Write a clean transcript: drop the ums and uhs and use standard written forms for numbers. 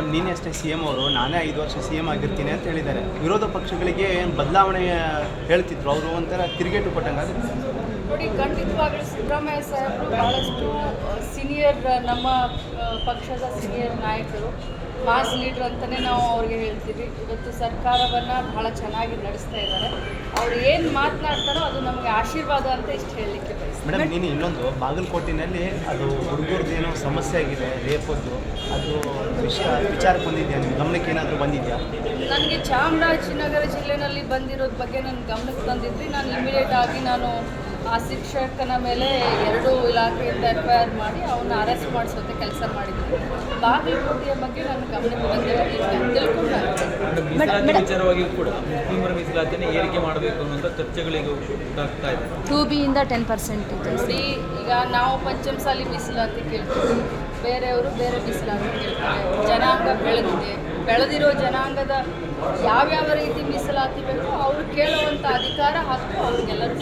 Madam ನೀನೇ ಅಷ್ಟೇ C M ಅವರು ನಾನೇ 5 ವರ್ಷ ಸಿ ಎಮ್ ಆಗಿರ್ತೀನಿ ಅಂತ ಹೇಳಿದ್ದಾರೆ. ವಿರೋಧ ಪಕ್ಷಗಳಿಗೆ ಬದಲಾವಣೆ ಹೇಳ್ತಿದ್ರು, ಅವರು ಒಂಥರ ತಿರುಗೇಟು ಕೊಟ್ಟಂಗಾಗುತ್ತೆ. ನೋಡಿ, ಖಂಡಿತವಾಗ್ಲೂ ಸಿದ್ದರಾಮಯ್ಯ ಸಾಹೇಬರು ಭಾಳಷ್ಟು ಸೀನಿಯರ್, ನಮ್ಮ ಪಕ್ಷದ ಸೀನಿಯರ್ ನಾಯಕರು, ಮಾಸ್ ಲೀಡ್ರ್ ಅಂತಲೇ ನಾವು ಅವ್ರಿಗೆ ಹೇಳ್ತೀವಿ. ಇವತ್ತು ಸರ್ಕಾರವನ್ನು ಭಾಳ ಚೆನ್ನಾಗಿ ನಡೆಸ್ತಾ ಇದ್ದಾರೆ. ಅವ್ರು ಏನು ಮಾತನಾಡ್ತಾರೋ ಅದು ನಮಗೆ ಆಶೀರ್ವಾದ ಅಂತ ಇಷ್ಟು ಹೇಳಲಿಕ್ಕೆ ಬಯಸ್ತೀನಿ. ಮೇಡಮ್ ನೀನು ಇನ್ನೊಂದು ಬಾಗಲಕೋಟೆಯಲ್ಲಿ ಅದು ಹುಡುಗರದ್ದು ಏನೋ ಸಮಸ್ಯೆ ಆಗಿದೆ, ರೇಪದ್ದು, ಅದು ವಿಚಾರಕ್ಕೆ ಬಂದಿದೆಯಾ, ನಿಮ್ಮ ಗಮನಕ್ಕೆ ಏನಾದರೂ ಬಂದಿದೆಯಾ? ನನಗೆ ಚಾಮರಾಜನಗರ ಜಿಲ್ಲೆಯಲ್ಲಿ ಬಂದಿರೋದ್ರ ಬಗ್ಗೆ ನನ್ನ ಗಮನಕ್ಕೆ ತಂದಿದ್ರಿ. ನಾನು ಇಮಿಡಿಯೇಟ್ ಆಗಿ ಆ ಶಿಕ್ಷಕನ ಮೇಲೆ 2 ಇಲಾಖೆಯಿಂದ FIR ಮಾಡಿ ಅವನ್ನ ಅರೆಸ್ಟ್ ಮಾಡಿಸೋಕ್ಕೆ ಕೆಲಸ ಮಾಡಿದ್ವಿ. ಬಾಗಲಕೋಟೆಯ ಬಗ್ಗೆ ನನ್ನ ಗಮನಕ್ಕೆ ಬಂದಿರೋ ಮೀಸಲಾತಿ ವಿಚಾರವಾಗಿ ಕೂಡ ಮುಸ್ಲಿಮರ ಮೀಸಲಾತಿಯನ್ನು ಏರಿಕೆ ಮಾಡಬೇಕು ಅನ್ನುವಂಥ ಚರ್ಚೆಗಳಿಗೆ ಉಂಟಾಗ್ತಾ ಇದೆ. 2B ಇಂದ 10% ಇದೆ. ನೋಡಿ, ಈಗ ನಾವು ಪಂಚಮಸಾಲಿ ಮೀಸಲಾತಿ ಕೇಳ್ತೀವಿ, ಬೇರೆಯವರು ಬೇರೆ ಮೀಸಲಾತಿ ಕೇಳ್ತಾರೆ. ಜನಾಂಗ ಬೆಳೆದಿರೋ ಜನಾಂಗದ ಯಾವ್ಯಾವ ರೀತಿ ಮೀಸಲಾತಿ ಬೇಕೋ ಅವರು ಕೇಳುವಂಥ ಅಧಿಕಾರ ಹಕ್ಕು ಅವ್ರಿಗೆಲ್ಲರೂ